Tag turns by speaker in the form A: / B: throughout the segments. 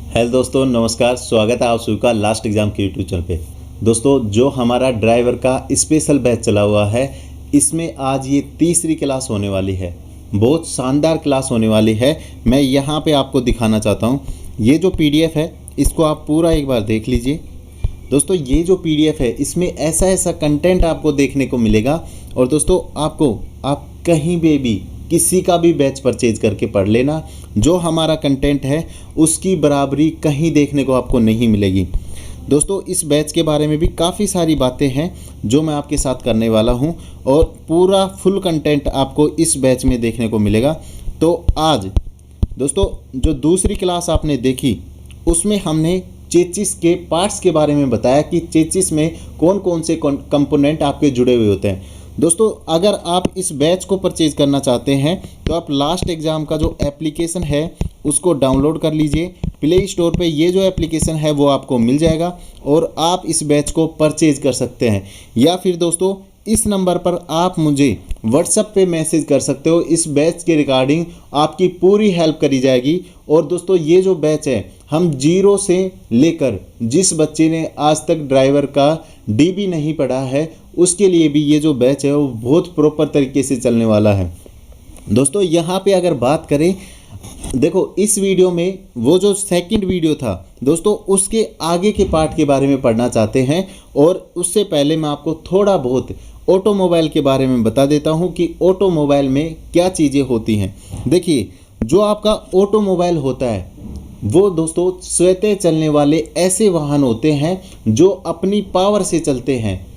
A: Hello दोस्तों, नमस्कार। स्वागत है आप सभी का लास्ट एग्ज़ाम के यूट्यूब चैनल पे। दोस्तों, जो हमारा ड्राइवर का स्पेशल बैच चला हुआ है, इसमें आज ये तीसरी क्लास होने वाली है। बहुत शानदार क्लास होने वाली है। मैं यहाँ पे आपको दिखाना चाहता हूँ। ये जो पीडीएफ है, इसको आप पूरा एक बार देख लीजिए। दोस्तों, ये जो पीडीएफ है, इसमें ऐसा ऐसा कंटेंट आपको देखने को मिलेगा। और दोस्तों, आप कहीं भी किसी का भी बैच परचेज करके पढ़ लेना, जो हमारा कंटेंट है उसकी बराबरी कहीं देखने को आपको नहीं मिलेगी। दोस्तों, इस बैच के बारे में भी काफ़ी सारी बातें हैं जो मैं आपके साथ करने वाला हूं, और पूरा फुल कंटेंट आपको इस बैच में देखने को मिलेगा। तो आज दोस्तों, जो दूसरी क्लास आपने देखी, उसमें हमने चेचिस के पार्ट्स के बारे में बताया कि चेचिस में कौन कौन से कंपोनेंट आपके जुड़े हुए होते हैं। दोस्तों, अगर आप इस बैच को परचेज करना चाहते हैं तो आप लास्ट एग्ज़ाम का जो एप्लीकेशन है उसको डाउनलोड कर लीजिए। प्ले स्टोर पे ये जो एप्लीकेशन है वो आपको मिल जाएगा और आप इस बैच को परचेज कर सकते हैं। या फिर दोस्तों, इस नंबर पर आप मुझे व्हाट्सएप पे मैसेज कर सकते हो। इस बैच के रिगार्डिंग आपकी पूरी हेल्प करी जाएगी। और दोस्तों, ये जो बैच है, हम जीरो से लेकर जिस बच्चे ने आज तक ड्राइवर का डीबी नहीं पढ़ा है, उसके लिए भी ये जो बैच है वो बहुत प्रॉपर तरीके से चलने वाला है। दोस्तों, यहाँ पे अगर बात करें, देखो इस वीडियो में वो जो सेकंड वीडियो था दोस्तों, उसके आगे के पार्ट के बारे में पढ़ना चाहते हैं। और उससे पहले मैं आपको थोड़ा बहुत ऑटोमोबाइल के बारे में बता देता हूँ कि ऑटोमोबाइल में क्या चीज़ें होती हैं। देखिए, जो आपका ऑटोमोबाइल होता है वो दोस्तों स्वतः चलने वाले ऐसे वाहन होते हैं जो अपनी पावर से चलते हैं।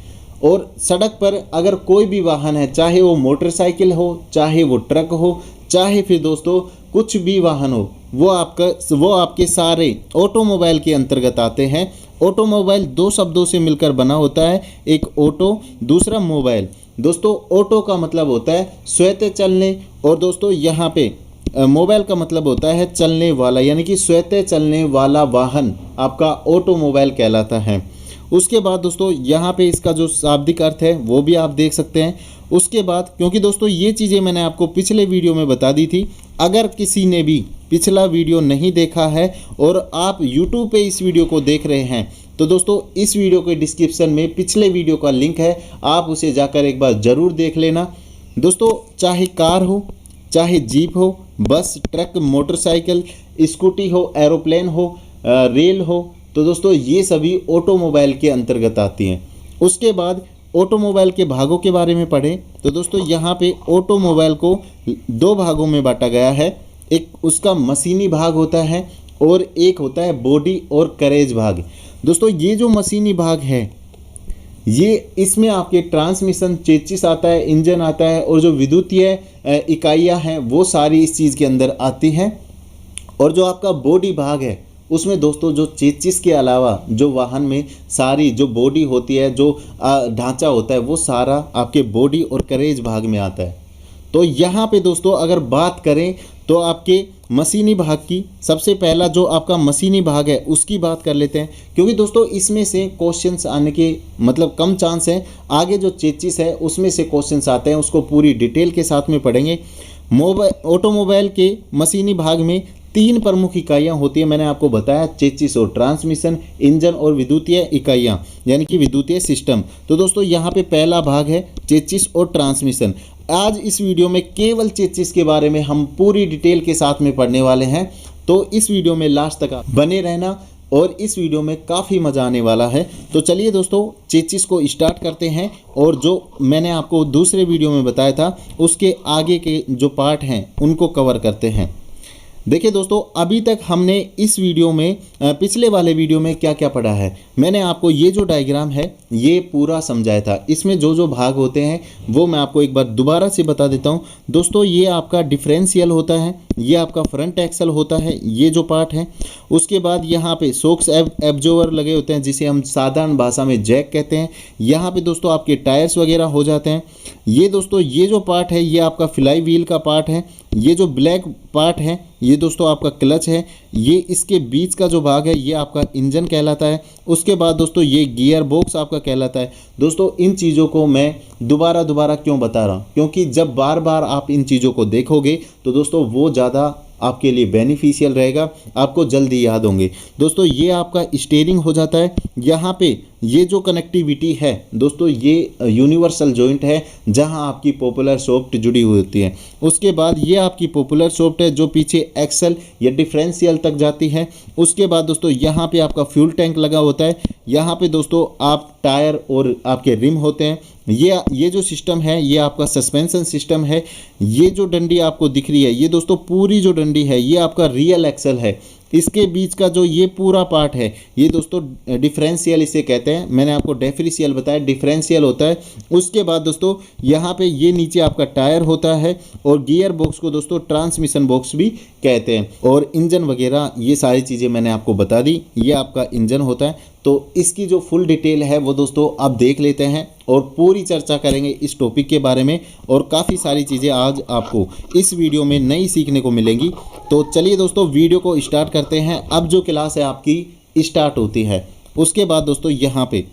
A: और सड़क पर अगर कोई भी वाहन है, चाहे वो मोटरसाइकिल हो, चाहे वो ट्रक हो, चाहे फिर दोस्तों कुछ भी वाहन हो, वो आपके सारे ऑटोमोबाइल के अंतर्गत आते हैं। ऑटोमोबाइल दो शब्दों से मिलकर बना होता है, एक ऑटो, दूसरा मोबाइल। दोस्तों, ऑटो का मतलब होता है स्वतः चलने, और दोस्तों यहाँ पे मोबाइल का मतलब होता है चलने वाला, यानी कि स्वतः चलने वाला वाहन आपका ऑटोमोबाइल कहलाता है। उसके बाद दोस्तों, यहाँ पे इसका जो शाब्दिक अर्थ है वो भी आप देख सकते हैं। उसके बाद, क्योंकि दोस्तों ये चीज़ें मैंने आपको पिछले वीडियो में बता दी थी, अगर किसी ने भी पिछला वीडियो नहीं देखा है और आप YouTube पे इस वीडियो को देख रहे हैं, तो दोस्तों इस वीडियो के डिस्क्रिप्शन में पिछले वीडियो का लिंक है, आप उसे जाकर एक बार ज़रूर देख लेना। दोस्तों, चाहे कार हो, चाहे जीप हो, बस, ट्रक, मोटरसाइकिल, स्कूटी हो, एरोप्लेन हो, रेल हो, तो दोस्तों ये सभी ऑटोमोबाइल के अंतर्गत आती हैं। उसके बाद ऑटोमोबाइल के भागों के बारे में पढ़ें तो दोस्तों यहाँ पे ऑटोमोबाइल को दो भागों में बांटा गया है। एक उसका मशीनी भाग होता है और एक होता है बॉडी और कैरेज भाग। दोस्तों, ये जो मशीनी भाग है, ये इसमें आपके ट्रांसमिशन, चेसिस आता है, इंजन आता है, और जो विद्युतीय इकाइयाँ हैं वो सारी इस चीज़ के अंदर आती हैं। और जो आपका बॉडी भाग है, उसमें दोस्तों जो चेसिस के अलावा जो वाहन में सारी जो बॉडी होती है, जो ढांचा होता है, वो सारा आपके बॉडी और कैरेज भाग में आता है। तो यहाँ पे दोस्तों अगर बात करें तो आपके मशीनी भाग की, सबसे पहला जो आपका मशीनी भाग है उसकी बात कर लेते हैं, क्योंकि दोस्तों इसमें से क्वेश्चंस आने के मतलब कम चांस हैं। आगे जो चेसिस है उसमें से क्वेश्चंस आते हैं, उसको पूरी डिटेल के साथ में पढ़ेंगे। ऑटोमोबाइल के मशीनी भाग में तीन प्रमुख इकाइयाँ होती हैं, मैंने आपको बताया, चेसिस और ट्रांसमिशन, इंजन और विद्युतीय इकाइयाँ, यानी कि विद्युतीय सिस्टम। तो दोस्तों यहाँ पे पहला भाग है चेसिस और ट्रांसमिशन। आज इस वीडियो में केवल चेसिस के बारे में हम पूरी डिटेल के साथ में पढ़ने वाले हैं, तो इस वीडियो में लास्ट तक बने रहना और इस वीडियो में काफ़ी मज़ा आने वाला है। तो चलिए दोस्तों, चेसिस को स्टार्ट करते हैं और जो मैंने आपको दूसरे वीडियो में बताया था उसके आगे के जो पार्ट हैं उनको कवर करते हैं। देखिए दोस्तों, अभी तक हमने इस वीडियो में पिछले वाले वीडियो में क्या क्या पढ़ा है, मैंने आपको ये जो डायग्राम है ये पूरा समझाया था। इसमें जो जो भाग होते हैं वो मैं आपको एक बार दोबारा से बता देता हूँ। दोस्तों, ये आपका डिफरेंशियल होता है, ये आपका फ्रंट एक्सल होता है, ये जो पार्ट है। उसके बाद यहाँ पे शॉक्स एब्जॉर्बर लगे होते हैं, जिसे हम साधारण भाषा में जैक कहते हैं। यहाँ पे दोस्तों आपके टायर्स वगैरह हो जाते हैं। ये दोस्तों ये जो पार्ट है ये आपका फ्लाई व्हील का पार्ट है। ये जो ब्लैक पार्ट है ये दोस्तों आपका क्लच है। ये इसके बीच का जो भाग है ये आपका इंजन कहलाता है। उसके बाद दोस्तों ये गियर बॉक्स आपका कहलाता है। दोस्तों, इन चीज़ों को मैं दोबारा क्यों बता रहा हूँ, क्योंकि जब बार बार आप इन चीज़ों को देखोगे तो दोस्तों वो ज़्यादा आपके लिए बेनिफिशियल रहेगा, आपको जल्दी याद होंगे। दोस्तों ये आपका स्टीयरिंग हो जाता है। यहाँ पे ये जो कनेक्टिविटी है दोस्तों, ये यूनिवर्सल जॉइंट है जहाँ आपकी पॉपुलर सॉफ्ट जुड़ी हुई होती है। उसके बाद ये आपकी पॉपुलर सॉफ्ट है जो पीछे एक्सल या डिफरेंशियल तक जाती है। उसके बाद दोस्तों यहाँ पे आपका फ्यूल टैंक लगा होता है। यहाँ पे दोस्तों आप टायर और आपके रिम होते हैं। ये जो सिस्टम है ये आपका सस्पेंशन सिस्टम है। ये जो डंडी आपको दिख रही है ये दोस्तों पूरी जो डंडी है ये आपका रियल एक्सल है। इसके बीच का जो ये पूरा पार्ट है ये दोस्तों डिफरेंशियल इसे कहते हैं। मैंने आपको डिफरेंशियल बताया, डिफरेंशियल होता है। उसके बाद दोस्तों यहाँ पे ये नीचे आपका टायर होता है और गियर बॉक्स को दोस्तों ट्रांसमिशन बॉक्स भी कहते हैं। और इंजन वगैरह ये सारी चीज़ें मैंने आपको बता दी। ये आपका इंजन होता है। तो इसकी जो फुल डिटेल है वो दोस्तों आप देख लेते हैं और पूरी चर्चा करेंगे इस टॉपिक के बारे में। और काफ़ी सारी चीज़ें आज आपको इस वीडियो में नई सीखने को मिलेंगी। तो चलिए दोस्तों वीडियो को स्टार्ट करते हैं। अब जो क्लास है आपकी स्टार्ट होती है। उसके बाद दोस्तों यहाँ पे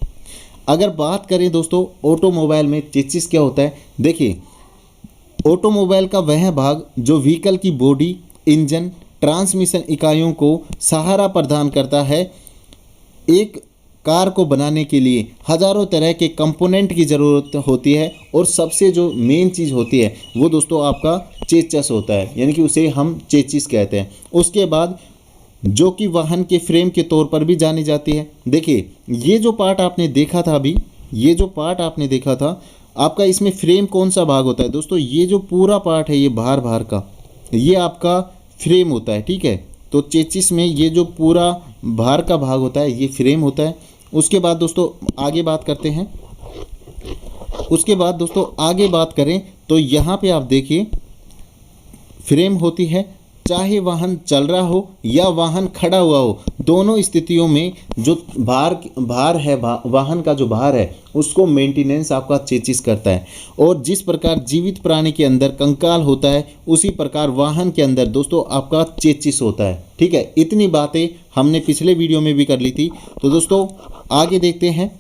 A: अगर बात करें दोस्तों ऑटोमोबाइल में चेसिस क्या होता है। देखिए ऑटोमोबाइल का वह भाग जो व्हीकल की बॉडी, इंजन, ट्रांसमिशन इकाइयों को सहारा प्रदान करता है। एक कार को बनाने के लिए हज़ारों तरह के कंपोनेंट की ज़रूरत होती है और सबसे जो मेन चीज़ होती है वो दोस्तों आपका चेसिस होता है, यानी कि उसे हम चेसिस कहते हैं। उसके बाद जो कि वाहन के फ्रेम के तौर पर भी जानी जाती है। देखिए ये जो पार्ट आपने देखा था अभी, ये जो पार्ट आपने देखा था आपका, इसमें फ्रेम कौन सा भाग होता है दोस्तों? ये जो पूरा पार्ट है ये बाहर का ये आपका फ्रेम होता है, ठीक है। तो चेसिस में ये जो पूरा बाहर का भाग होता है ये फ्रेम होता है। उसके बाद दोस्तों आगे बात करते हैं। उसके बाद दोस्तों आगे बात करें तो यहाँ पे आप देखिए फ्रेम होती है। चाहे वाहन चल रहा हो या वाहन खड़ा हुआ हो, दोनों स्थितियों में जो भार है वाहन का जो भार है उसको मेंटेनेंस आपका चेसिस करता है। और जिस प्रकार जीवित प्राणी के अंदर कंकाल होता है उसी प्रकार वाहन के अंदर दोस्तों आपका चेसिस होता है, ठीक है। इतनी बातें हमने पिछले वीडियो में भी कर ली थी। तो दोस्तों आगे देखते हैं।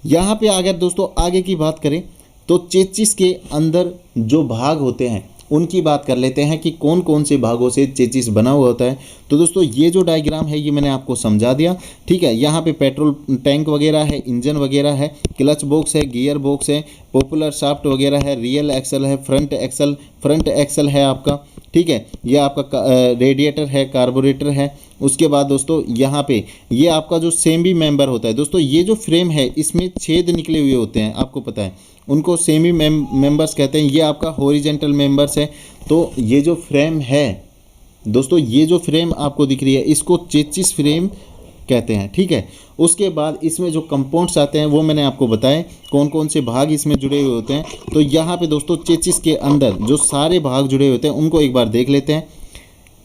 A: यहाँ पे अगर दोस्तों आगे की बात करें तो चेसिस के अंदर जो भाग होते हैं उनकी बात कर लेते हैं कि कौन कौन से भागों से चेसिस बना हुआ होता है। तो दोस्तों ये जो डायग्राम है ये मैंने आपको समझा दिया, ठीक है। यहाँ पे पेट्रोल टैंक वगैरह है, इंजन वगैरह है, क्लच बॉक्स है, गियर बॉक्स है, पॉपुलर शाफ्ट वगैरह है, रियल एक्सल है, फ्रंट एक्सल है आपका, ठीक है। यह आपका रेडिएटर है, कार्बोरेटर है। उसके बाद दोस्तों यहाँ पे ये आपका जो सेमी मेंबर होता है दोस्तों, ये जो फ्रेम है इसमें छेद निकले हुए होते हैं, आपको पता है, उनको सेमी मेंबर्स कहते हैं। ये आपका हॉरिजेंटल मेंबर्स है। तो ये जो फ्रेम है दोस्तों, ये जो फ्रेम आपको दिख रही है इसको चेसिस फ्रेम कहते हैं, ठीक है। उसके बाद इसमें जो कंपाउंड्स आते हैं वो मैंने आपको बताए कौन कौन से भाग इसमें जुड़े हुए होते हैं। तो यहाँ पे दोस्तों चेसिस के अंदर जो सारे भाग जुड़े होते हैं उनको एक बार देख लेते हैं।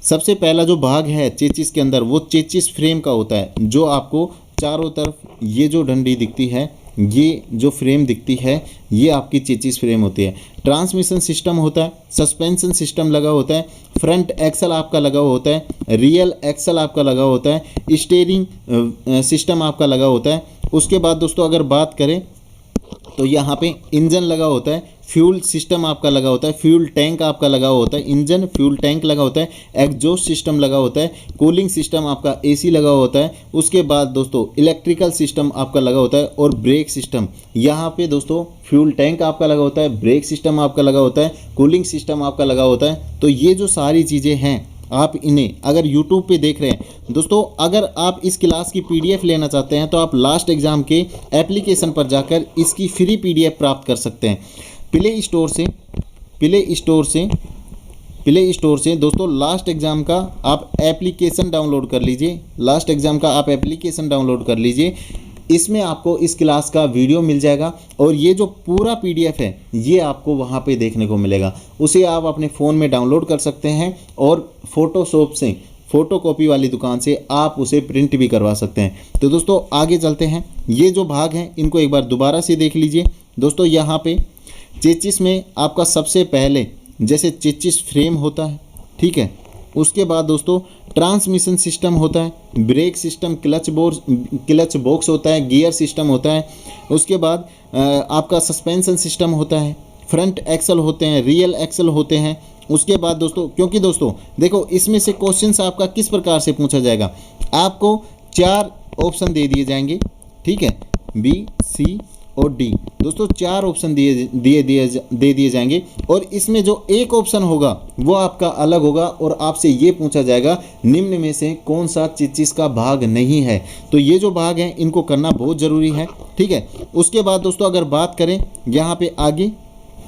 A: सबसे पहला जो भाग है चेसिस के अंदर वो चेसिस फ्रेम का होता है, जो आपको चारों तरफ ये जो डंडी दिखती है, ये जो फ्रेम दिखती है ये आपकी चेसिस फ्रेम होती है। ट्रांसमिशन सिस्टम होता है, सस्पेंशन सिस्टम लगा होता है, फ्रंट एक्सल आपका लगा हुआ होता है, रियल एक्सल आपका लगा होता है, स्टीयरिंग सिस्टम आपका लगा होता है। उसके बाद दोस्तों अगर बात करें तो यहाँ पे इंजन लगा होता है, फ्यूल सिस्टम आपका लगा होता है, फ्यूल टैंक आपका लगा होता है, इंजन फ्यूल टैंक लगा होता है, एग्जॉस्ट सिस्टम लगा होता है, कूलिंग सिस्टम आपका एसी लगा होता है। उसके बाद दोस्तों इलेक्ट्रिकल सिस्टम आपका लगा होता है और ब्रेक सिस्टम। यहाँ पे दोस्तों फ्यूल टैंक आपका लगा होता है, ब्रेक सिस्टम आपका लगा होता है, कूलिंग सिस्टम आपका लगा होता है। तो ये जो सारी चीज़ें हैं आप इन्हें अगर YouTube पे देख रहे हैं दोस्तों, अगर आप इस क्लास की PDF लेना चाहते हैं तो आप लास्ट एग्ज़ाम के एप्लीकेशन पर जाकर इसकी फ्री PDF प्राप्त कर सकते हैं। प्ले स्टोर से दोस्तों लास्ट एग्ज़ाम का आप एप्लीकेशन डाउनलोड कर लीजिए। लास्ट एग्ज़ाम का आप एप्लीकेशन डाउनलोड कर लीजिए। इसमें आपको इस क्लास का वीडियो मिल जाएगा और ये जो पूरा PDF है ये आपको वहाँ पे देखने को मिलेगा। उसे आप अपने फ़ोन में डाउनलोड कर सकते हैं और फोटोशॉप से, फ़ोटोकॉपी वाली दुकान से आप उसे प्रिंट भी करवा सकते हैं। तो दोस्तों आगे चलते हैं। ये जो भाग हैं इनको एक बार दोबारा से देख लीजिए। दोस्तों यहाँ पे चेसिस में आपका सबसे पहले जैसे चेसिस फ्रेम होता है, ठीक है। उसके बाद दोस्तों ट्रांसमिशन सिस्टम होता है, ब्रेक सिस्टम, क्लच बॉक्स होता है, गियर सिस्टम होता है। उसके बाद आपका सस्पेंशन सिस्टम होता है, फ्रंट एक्सल होते हैं, रियल एक्सल होते हैं। उसके बाद दोस्तों, क्योंकि दोस्तों देखो इसमें से क्वेश्चंस आपका किस प्रकार से पूछा जाएगा, आपको 4 ऑप्शन दे दिए जाएंगे, ठीक है, बी सी और डी। दोस्तों 4 ऑप्शन दे दिए जाएंगे और इसमें जो एक ऑप्शन होगा वो आपका अलग होगा और आपसे ये पूछा जाएगा निम्न में से कौन सा चीज का भाग नहीं है। तो ये जो भाग हैं इनको करना बहुत ज़रूरी है, ठीक है। उसके बाद दोस्तों अगर बात करें यहाँ पे आगे,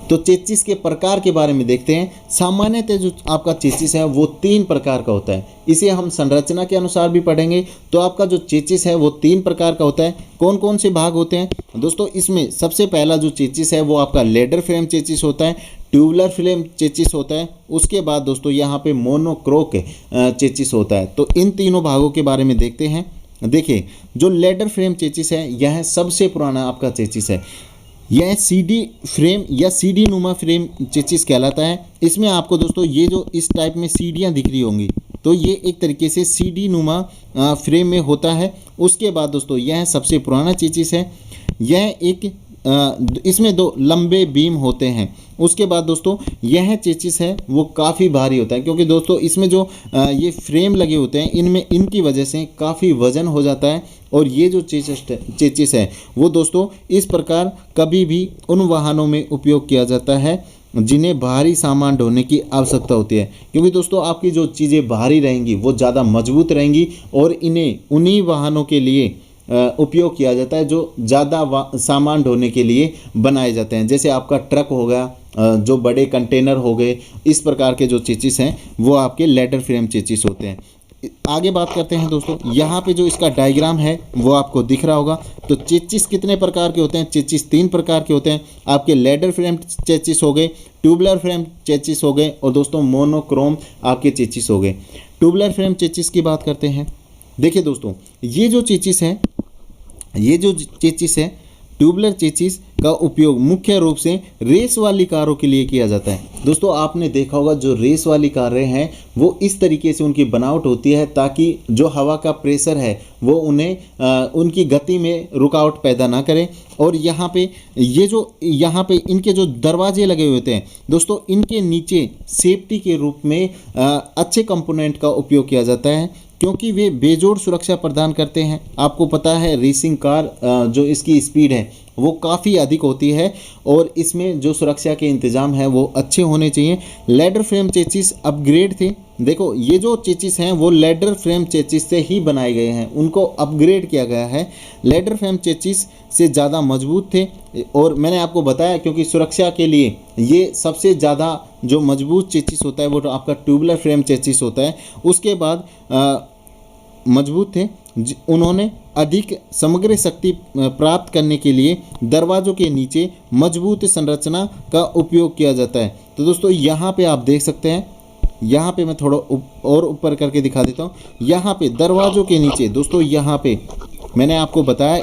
A: तो चेचिस के प्रकार के बारे में देखते हैं। सामान्यतः जो आपका चेचिस है वो 3 प्रकार का होता है। इसे हम संरचना के अनुसार भी पढ़ेंगे। तो आपका जो चेचिस है वो 3 प्रकार का होता है। कौन कौन से भाग होते हैं दोस्तों, इसमें सबसे पहला जो चेचिस है वो आपका लेडर फ्रेम चेचिस होता है, ट्यूबुलर फ्रेम चेचिस होता है। उसके बाद दोस्तों यहाँ पे मोनोक्रोक चेचिस होता है। तो इन तीनों भागों के बारे में देखते हैं। देखिए जो लेडर फ्रेम चेचिस है यह सबसे पुराना आपका चेचिस है। यह सीडी फ्रेम या सीडी नुमा फ्रेम चेचिस कहलाता है। इसमें आपको दोस्तों ये जो इस टाइप में सीढ़ियाँ दिख रही होंगी, तो ये एक तरीके से सीडी नुमा फ्रेम में होता है। उसके बाद दोस्तों यह सबसे पुराना चेचिस है। यह एक इसमें 2 लंबे बीम होते हैं। उसके बाद दोस्तों यह चेचिस है वो काफ़ी भारी होता है, क्योंकि दोस्तों इसमें जो ये फ्रेम लगे होते हैं इनमें इनकी वजह से काफ़ी वजन हो जाता है। और ये जो चेचिस है वो दोस्तों इस प्रकार कभी भी उन वाहनों में उपयोग किया जाता है जिन्हें भारी सामान ढोने की आवश्यकता होती है, क्योंकि दोस्तों आपकी जो चीज़ें भारी रहेंगी वो ज़्यादा मजबूत रहेंगी और इन्हें उन्हीं वाहनों के लिए उपयोग किया जाता है जो ज़्यादा सामान ढोने के लिए बनाए जाते हैं। जैसे आपका ट्रक हो गया, जो बड़े कंटेनर हो गए, इस प्रकार के जो चेचिस हैं वो आपके लेडर फ्रेम चेचिस होते हैं। आगे बात करते हैं दोस्तों, यहाँ पे जो इसका डायग्राम है वो आपको दिख रहा होगा। तो चेचिस कितने प्रकार के होते हैं, चेचिस 3 प्रकार के होते हैं। आपके लेडर फ्रेम चेचिस हो गए, ट्यूबुलर फ्रेम चेचिस हो गए और दोस्तों मोनोक्रोम आपके चेचिस हो गए। ट्यूबुलर फ्रेम चेचिस की बात करते हैं। देखिए दोस्तों ये जो चेचिस है ट्यूबुलर चेचिस का उपयोग मुख्य रूप से रेस वाली कारों के लिए किया जाता है। दोस्तों आपने देखा होगा जो रेस वाली कारें हैं वो इस तरीके से उनकी बनावट होती है ताकि जो हवा का प्रेशर है वो उन्हें उनकी गति में रुकावट पैदा ना करे। और यहाँ पे इनके जो दरवाजे लगे हुए होते हैं दोस्तों, इनके नीचे सेफ्टी के रूप में अच्छे कंपोनेंट का उपयोग किया जाता है, क्योंकि वे बेजोड़ सुरक्षा प्रदान करते हैं। आपको पता है रेसिंग कार जो इसकी स्पीड है वो काफ़ी अधिक होती है और इसमें जो सुरक्षा के इंतज़ाम है वो अच्छे होने चाहिए। लेडर फ्रेम चेचिस अपग्रेड थे। देखो ये जो चेचिस हैं वो लेडर फ्रेम चेचिस से ही बनाए गए हैं, उनको अपग्रेड किया गया है। लेडर फ्रेम चेचिस से ज़्यादा मजबूत थे और मैंने आपको बताया क्योंकि सुरक्षा के लिए ये सबसे ज़्यादा जो मजबूत चेचिस होता है वो आपका ट्यूबुलर फ्रेम चेचिस होता है। उसके बाद मजबूत थे। उन्होंने अधिक समग्र शक्ति प्राप्त करने के लिए दरवाज़ों के नीचे मजबूत संरचना का उपयोग किया जाता है। तो दोस्तों यहाँ पे आप देख सकते हैं, यहाँ पे मैं थोड़ा और ऊपर करके दिखा देता हूँ। यहाँ पे दरवाज़ों के नीचे दोस्तों, यहाँ पे मैंने आपको बताया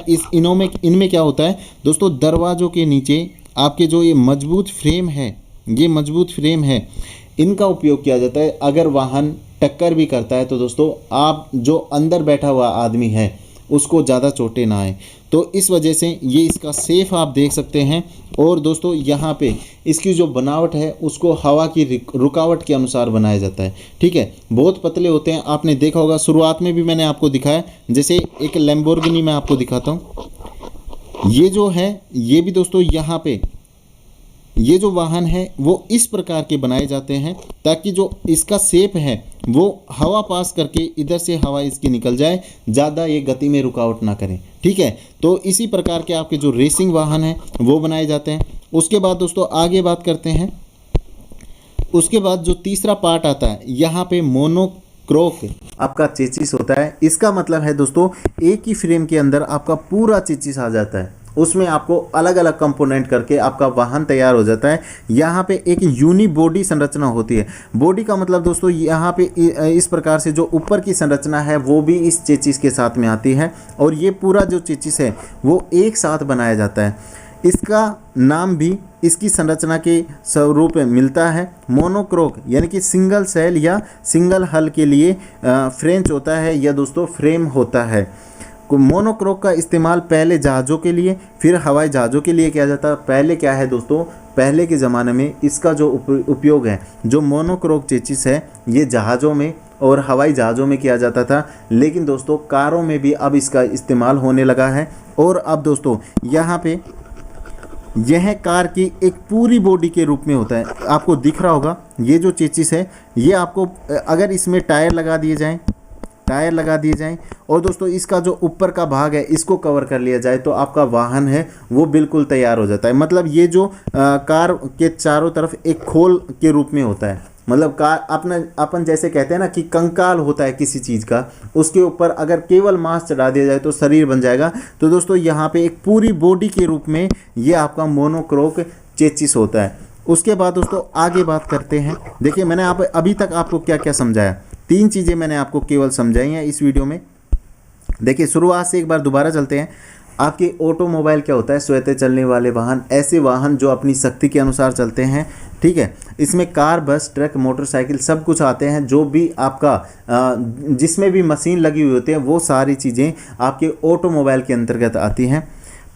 A: इनमें क्या होता है दोस्तों, दरवाज़ों के नीचे आपके जो ये मजबूत फ्रेम है इनका उपयोग किया जाता है। अगर वाहन टक्कर भी करता है तो दोस्तों आप जो अंदर बैठा हुआ आदमी है उसको ज़्यादा चोटें ना आए। तो इस वजह से ये इसका सेफ आप देख सकते हैं। और दोस्तों यहाँ पे इसकी जो बनावट है उसको हवा की रुकावट के अनुसार बनाया जाता है, ठीक है। बहुत पतले होते हैं, आपने देखा होगा शुरुआत में भी मैंने आपको दिखाया। जैसे एक लैम्बोर्गिनी मैं आपको दिखाता हूँ, ये जो है ये भी दोस्तों यहाँ पे ये जो वाहन है वो इस प्रकार के बनाए जाते हैं ताकि जो इसका शेप है वो हवा पास करके इधर से हवा इसकी निकल जाए, ज़्यादा ये गति में रुकावट ना करें, ठीक है। तो इसी प्रकार के आपके जो रेसिंग वाहन हैं वो बनाए जाते हैं। उसके बाद दोस्तों आगे बात करते हैं। उसके बाद जो तीसरा पार्ट आता है यहाँ पे मोनोक्रोक आपका चेचिस होता है। इसका मतलब है दोस्तों एक ही फ्रेम के अंदर आपका पूरा चेचिस आ जाता है, उसमें आपको अलग अलग कंपोनेंट करके आपका वाहन तैयार हो जाता है। यहाँ पे एक यूनी बॉडी संरचना होती है। बॉडी का मतलब दोस्तों यहाँ पे इस प्रकार से जो ऊपर की संरचना है वो भी इस चेचिस के साथ में आती है और ये पूरा जो चेचिस है वो एक साथ बनाया जाता है। इसका नाम भी इसकी संरचना के स्वरूप में मिलता है। मोनोक्रोक यानी कि सिंगल सेल या सिंगल हल के लिए फ्रेंच होता है या दोस्तों फ्रेम होता है। मोनोकोक का इस्तेमाल पहले जहाज़ों के लिए फिर हवाई जहाज़ों के लिए किया जाता है। पहले क्या है दोस्तों, पहले के ज़माने में इसका जो उपयोग है, जो मोनोकोक चेसिस है, ये जहाज़ों में और हवाई जहाज़ों में किया जाता था। लेकिन दोस्तों कारों में भी अब इसका इस्तेमाल होने लगा है। और अब दोस्तों यहाँ पे यह कार की एक पूरी बॉडी के रूप में होता है। आपको दिख रहा होगा ये जो चेसिस है, ये आपको अगर इसमें टायर लगा दिए जाएं और दोस्तों इसका जो ऊपर का भाग है इसको कवर कर लिया जाए तो आपका वाहन है वो बिल्कुल तैयार हो जाता है। मतलब ये जो कार के चारों तरफ एक खोल के रूप में होता है। मतलब कार अपन जैसे कहते हैं ना कि कंकाल होता है किसी चीज़ का, उसके ऊपर अगर केवल मांस चढ़ा दिया जाए तो शरीर बन जाएगा। तो दोस्तों यहाँ पे एक पूरी बॉडी के रूप में ये आपका मोनोकोक चेसिस होता है। उसके बाद दोस्तों आगे बात करते हैं। देखिए मैंने अभी तक आपको क्या क्या समझाया, 3 चीज़ें मैंने आपको केवल समझाई हैं इस वीडियो में। देखिए शुरुआत से एक बार दोबारा चलते हैं। आपके ऑटोमोबाइल क्या होता है, स्वतः चलने वाले वाहन, ऐसे वाहन जो अपनी शक्ति के अनुसार चलते हैं। ठीक है, इसमें कार, बस, ट्रक, मोटरसाइकिल सब कुछ आते हैं। जो भी आपका जिसमें भी मशीन लगी हुई होती है वो सारी चीज़ें आपके ऑटोमोबाइल के अंतर्गत आती हैं।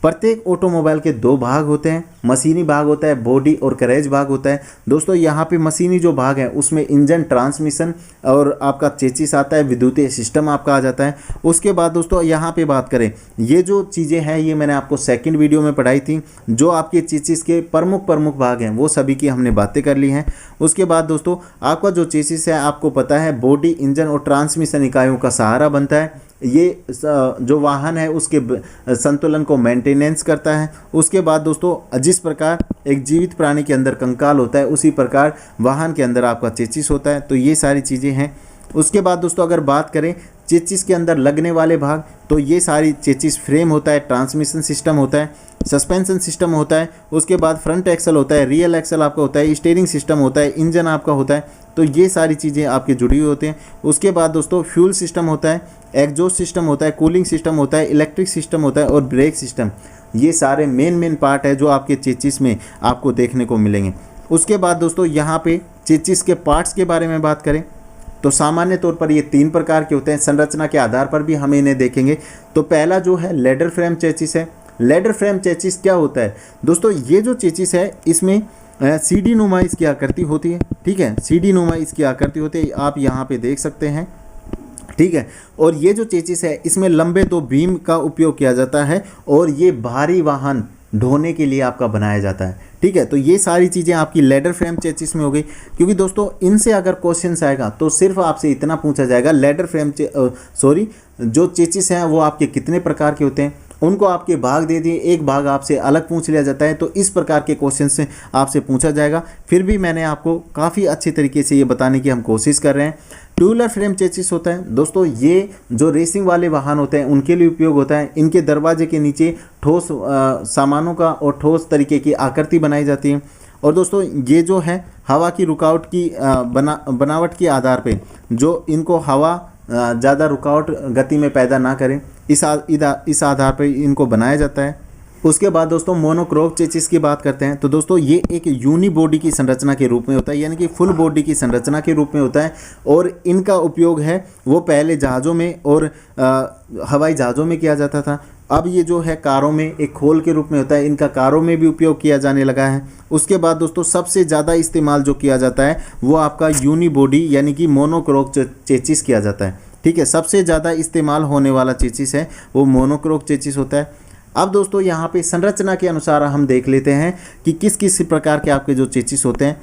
A: प्रत्येक ऑटोमोबाइल के 2 भाग होते हैं, मशीनी भाग होता है, बॉडी और कैरेज भाग होता है। दोस्तों यहाँ पे मशीनी जो भाग है उसमें इंजन, ट्रांसमिशन और आपका चेसिस आता है, विद्युतीय सिस्टम आपका आ जाता है। उसके बाद दोस्तों यहाँ पे बात करें, ये जो चीज़ें हैं ये मैंने आपको सेकंड वीडियो में पढ़ाई थी। जो आपके चेसिस के प्रमुख भाग हैं वो सभी की हमने बातें कर ली हैं। उसके बाद दोस्तों आपका जो चेसिस है आपको पता है बॉडी, इंजन और ट्रांसमिशन इकाइयों का सहारा बनता है। ये जो वाहन है उसके संतुलन को मेंटेनेंस करता है। उसके बाद दोस्तों जिस प्रकार एक जीवित प्राणी के अंदर कंकाल होता है उसी प्रकार वाहन के अंदर आपका चेसिस होता है। तो ये सारी चीज़ें हैं। उसके बाद दोस्तों अगर बात करें चेसिस के अंदर लगने वाले भाग, तो ये सारी चेसिस फ्रेम होता है, ट्रांसमिशन सिस्टम होता है, सस्पेंशन सिस्टम होता है, उसके बाद फ्रंट एक्सल होता है, रियल एक्सल आपका होता है, स्टीयरिंग सिस्टम होता है, इंजन आपका होता है। तो ये सारी चीज़ें आपकी जुड़ी हुई होती हैं। उसके बाद दोस्तों फ्यूल सिस्टम होता है, एग्जॉस्ट सिस्टम होता है, कूलिंग सिस्टम होता है, इलेक्ट्रिक सिस्टम होता है और ब्रेक सिस्टम। ये सारे मेन पार्ट है जो आपके चेसिस में आपको देखने को मिलेंगे। उसके बाद दोस्तों यहाँ पे चेसिस के पार्ट्स के बारे में बात करें तो सामान्य तौर पर ये 3 प्रकार के होते हैं। संरचना के आधार पर भी हम इन्हें देखेंगे। तो पहला जो है लेडर फ्रेम चेसिस है। लेडर फ्रेम चेसिस क्या होता है दोस्तों, ये जो चेसिस है इसमें सीडी नुमा इसकी आकृति होती है। ठीक है, सीडी नुमा इसकी आकृति होती है, आप यहाँ पे देख सकते हैं। ठीक है, और ये जो चेसिस है इसमें लंबे 2 बीम का उपयोग किया जाता है और ये भारी वाहन ढोने के लिए आपका बनाया जाता है। ठीक है, तो ये सारी चीज़ें आपकी लेडर फ्रेम चेसिस में हो गई। क्योंकि दोस्तों इनसे अगर क्वेश्चन आएगा तो सिर्फ आपसे इतना पूछा जाएगा, लेडर फ्रेम जो चेसिस हैं वो आपके कितने प्रकार के होते हैं, उनको आपके भाग दे दिए, एक भाग आपसे अलग पूछ लिया जाता है। तो इस प्रकार के क्वेश्चन से आपसे पूछा जाएगा। फिर भी मैंने आपको काफ़ी अच्छे तरीके से ये बताने की हम कोशिश कर रहे हैं। ट्यूबुलर फ्रेम चेसिस होता है दोस्तों, ये जो रेसिंग वाले वाहन होते हैं उनके लिए उपयोग होता है। इनके दरवाजे के नीचे ठोस सामानों का और ठोस तरीके की आकृति बनाई जाती है। और दोस्तों ये जो है हवा की रुकावट की बनावट के आधार पे जो इनको हवा ज़्यादा रुकावट गति में पैदा ना करें, इस आधार पर इनको बनाया जाता है। उसके बाद दोस्तों मोनोकोक चेसिस की बात करते हैं तो दोस्तों ये एक यूनी बॉडी की संरचना के रूप में होता है, यानी कि फुल बॉडी की संरचना के रूप में होता है। और इनका उपयोग है वो पहले जहाज़ों में और हवाई जहाज़ों में किया जाता था। अब ये जो है कारों में एक खोल के रूप में होता है, इनका कारों में भी उपयोग किया जाने लगा है। उसके बाद दोस्तों सबसे ज़्यादा इस्तेमाल जो किया जाता है वो आपका यूनी बॉडी यानी कि मोनोकोक चेसिस किया जाता है। ठीक है, सबसे ज़्यादा इस्तेमाल होने वाला चेसिस है वो मोनोकोक चेसिस होता है। अब दोस्तों यहाँ पे संरचना के अनुसार हम देख लेते हैं कि किस किस प्रकार के आपके जो चेसिस होते हैं।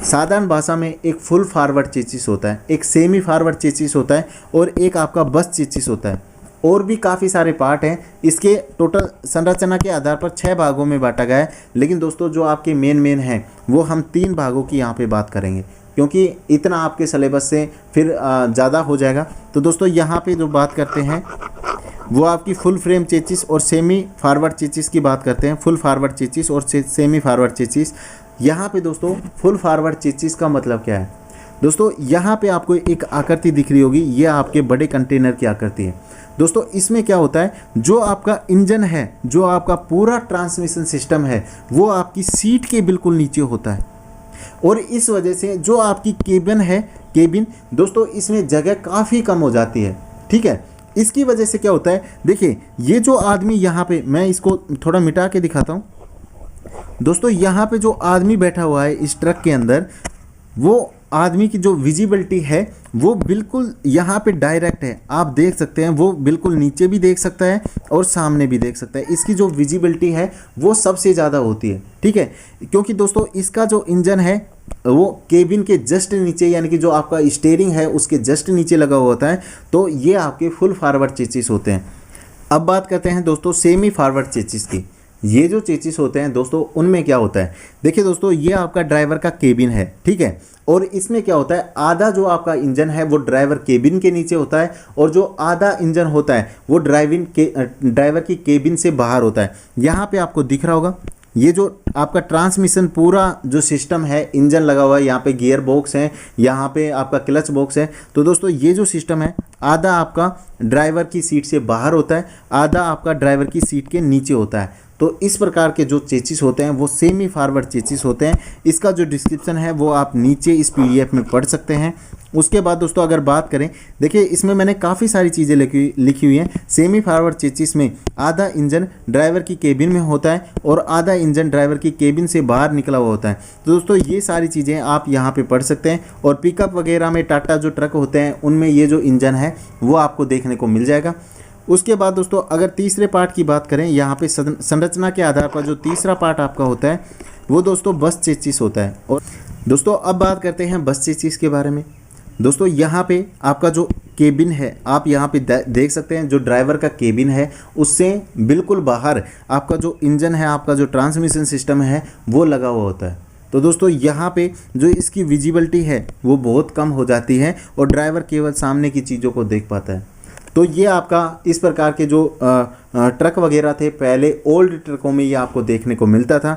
A: साधारण भाषा में एक फुल फॉरवर्ड चेसिस होता है, एक सेमी फॉरवर्ड चेसिस होता है और एक आपका बस चेसिस होता है। और भी काफ़ी सारे पार्ट हैं। इसके टोटल संरचना के आधार पर 6 भागों में बांटा गया है। लेकिन दोस्तों जो आपके मेन हैं वो हम 3 भागों की यहाँ पे बात करेंगे, क्योंकि इतना आपके सिलेबस से फिर ज़्यादा हो जाएगा। तो दोस्तों यहाँ पे जो बात करते हैं वो आपकी फुल फ्रेम चेसिस और सेमी फॉरवर्ड चेसिस की बात करते हैं। फुल फॉरवर्ड चेसिस और सेमी फॉरवर्ड चेसिस। यहाँ पे दोस्तों फुल फॉरवर्ड चेसिस का मतलब क्या है दोस्तों, यहाँ पे आपको एक आकृति दिख रही होगी, ये आपके बड़े कंटेनर की आकृति है। दोस्तों इसमें क्या होता है, जो आपका इंजन है, जो आपका पूरा ट्रांसमिशन सिस्टम है वो आपकी सीट के बिल्कुल नीचे होता है। और इस वजह से जो आपकी केबिन है, दोस्तों इसमें जगह काफ़ी कम हो जाती है। ठीक है, इसकी वजह से क्या होता है, देखिए ये जो आदमी यहाँ पे, मैं इसको थोड़ा मिटा के दिखाता हूँ दोस्तों। यहाँ पे जो आदमी बैठा हुआ है इस ट्रक के अंदर, वो आदमी की जो विजिबिलिटी है वो बिल्कुल यहाँ पे डायरेक्ट है। आप देख सकते हैं, वो बिल्कुल नीचे भी देख सकता है और सामने भी देख सकता है। इसकी जो विजिबिलिटी है वो सबसे ज़्यादा होती है, ठीक है। क्योंकि दोस्तों इसका जो इंजन है वो केबिन के जस्ट नीचे, यानी कि जो आपका स्टीयरिंग है उसके जस्ट नीचे लगा हुआ होता है। तो ये आपके फुल फॉरवर्ड चेसिस होते हैं। अब बात करते हैं दोस्तों सेमी फॉरवर्ड चेसिस की। ये जो चेसिस होते हैं दोस्तों, उनमें क्या होता है, देखिए दोस्तों ये आपका ड्राइवर का केबिन है, ठीक है। और इसमें क्या होता है, आधा जो आपका इंजन है वो ड्राइवर केबिन के नीचे होता है, और जो आधा इंजन होता है वो ड्राइवर की केबिन से बाहर होता है। यहाँ पे आपको दिख रहा होगा, ये जो आपका ट्रांसमिशन पूरा जो सिस्टम है, इंजन लगा हुआ है, यहाँ पे गियर बॉक्स है, यहाँ पे आपका क्लच बॉक्स है। तो दोस्तों ये जो सिस्टम है, आधा आपका ड्राइवर की सीट से बाहर होता है, आधा आपका ड्राइवर की सीट के नीचे होता है। तो इस प्रकार के जो चेसिस होते हैं वो सेमी फॉरवर्ड चेसिस होते हैं। इसका जो डिस्क्रिप्शन है वो आप नीचे इस PDF में पढ़ सकते हैं। उसके बाद दोस्तों अगर बात करें, देखिए इसमें मैंने काफ़ी सारी चीज़ें लिखी हुई हैं। सेमी फॉरवर्ड चेसिस में आधा इंजन ड्राइवर की केबिन में होता है और आधा इंजन ड्राइवर की केबिन से बाहर निकला हुआ होता है। तो दोस्तों ये सारी चीज़ें आप यहाँ पे पढ़ सकते हैं। और पिकअप वगैरह में टाटा जो ट्रक होते हैं उनमें ये जो इंजन है वो आपको देखने को मिल जाएगा। उसके बाद दोस्तों अगर तीसरे पार्ट की बात करें, यहाँ पे संरचना के आधार पर जो तीसरा पार्ट आपका होता है वो दोस्तों बस चेसिस होता है। और दोस्तों अब बात करते हैं बस चेसिस के बारे में। दोस्तों यहाँ पे आपका जो केबिन है, आप यहाँ पे देख सकते हैं, जो ड्राइवर का केबिन है उससे बिल्कुल बाहर आपका जो इंजन है, आपका जो ट्रांसमिशन सिस्टम है वो लगा हुआ होता है। तो दोस्तों यहाँ पे जो इसकी विजिबिलिटी है वो बहुत कम हो जाती है और ड्राइवर केवल सामने की चीज़ों को देख पाता है। तो ये आपका इस प्रकार के जो ट्रक वगैरह थे, पहले ओल्ड ट्रकों में ये आपको देखने को मिलता था।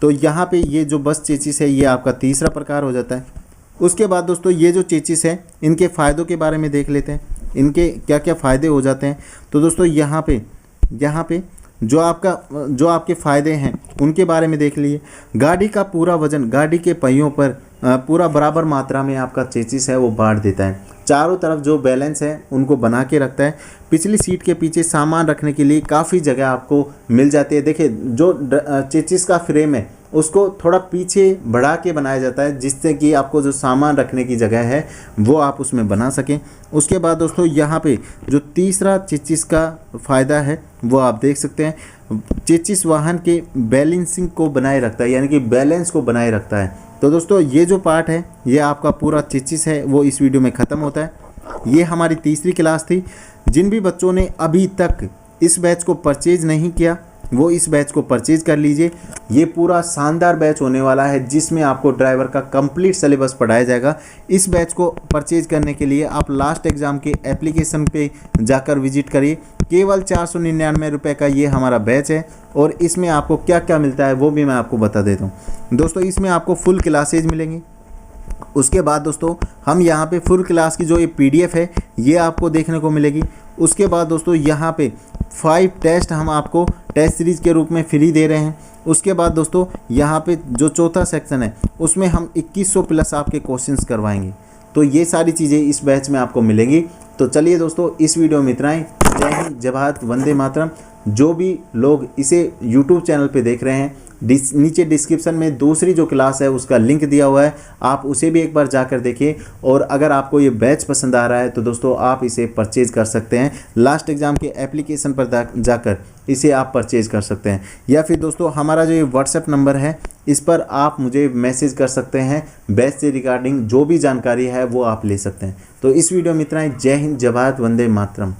A: तो यहाँ पे ये जो बस चेसिस है ये आपका तीसरा प्रकार हो जाता है। उसके बाद दोस्तों ये जो चेसिस है इनके फ़ायदों के बारे में देख लेते हैं, इनके क्या क्या फ़ायदे हो जाते हैं। तो दोस्तों यहाँ पे जो आपके फ़ायदे हैं उनके बारे में देख लीजिए। गाड़ी का पूरा वज़न गाड़ी के पहियों पर पूरा बराबर मात्रा में आपका चेसिस है वो बांट देता है। चारों तरफ जो बैलेंस है उनको बना के रखता है। पिछली सीट के पीछे सामान रखने के लिए काफ़ी जगह आपको मिल जाती है। देखिए जो चेसिस का फ्रेम है उसको थोड़ा पीछे बढ़ा के बनाया जाता है, जिससे कि आपको जो सामान रखने की जगह है वो आप उसमें बना सकें। उसके बाद दोस्तों यहाँ पे जो तीसरा चेसिस का फ़ायदा है वो आप देख सकते हैं। चेसिस वाहन के बैलेंसिंग को बनाए रखता है, यानी कि बैलेंस को बनाए रखता है। तो दोस्तों ये जो पार्ट है ये आपका पूरा चेसिस है वो इस वीडियो में ख़त्म होता है। ये हमारी तीसरी क्लास थी। जिन भी बच्चों ने अभी तक इस बैच को परचेज नहीं किया वो इस बैच को परचेज कर लीजिए। ये पूरा शानदार बैच होने वाला है जिसमें आपको ड्राइवर का कंप्लीट सिलेबस पढ़ाया जाएगा। इस बैच को परचेज करने के लिए आप लास्ट एग्ज़ाम के एप्लीकेशन पे जाकर विजिट करिए। केवल 499 रुपये का ये हमारा बैच है और इसमें आपको क्या क्या मिलता है वो भी मैं आपको बता देता हूँ। दोस्तों इसमें आपको फुल क्लासेज मिलेंगी। उसके बाद दोस्तों हम यहाँ पे फुल क्लास की जो ये PDF है ये आपको देखने को मिलेगी। उसके बाद दोस्तों यहाँ पे 5 टेस्ट हम आपको टेस्ट सीरीज़ के रूप में फ्री दे रहे हैं। उसके बाद दोस्तों यहाँ पे जो चौथा सेक्शन है उसमें हम 2100 प्लस आपके क्वेश्चंस करवाएंगे। तो ये सारी चीज़ें इस बैच में आपको मिलेंगी। तो चलिए दोस्तों इस वीडियो में इतना ही। जय हिंद, जय भारत, वंदे मातरम। जो भी लोग इसे YouTube चैनल पे देख रहे हैं, नीचे डिस्क्रिप्शन में दूसरी जो क्लास है उसका लिंक दिया हुआ है, आप उसे भी एक बार जाकर देखिए। और अगर आपको ये बैच पसंद आ रहा है तो दोस्तों आप इसे परचेज कर सकते हैं। लास्ट एग्ज़ाम के एप्लीकेशन पर जाकर इसे आप परचेज कर सकते हैं। या फिर दोस्तों हमारा जो ये WhatsApp नंबर है इस पर आप मुझे मैसेज कर सकते हैं। बैच से रिगार्डिंग जो भी जानकारी है वो आप ले सकते हैं। तो इस वीडियो में इतना ही। जय हिंद, जय भारत, वंदे मातरम।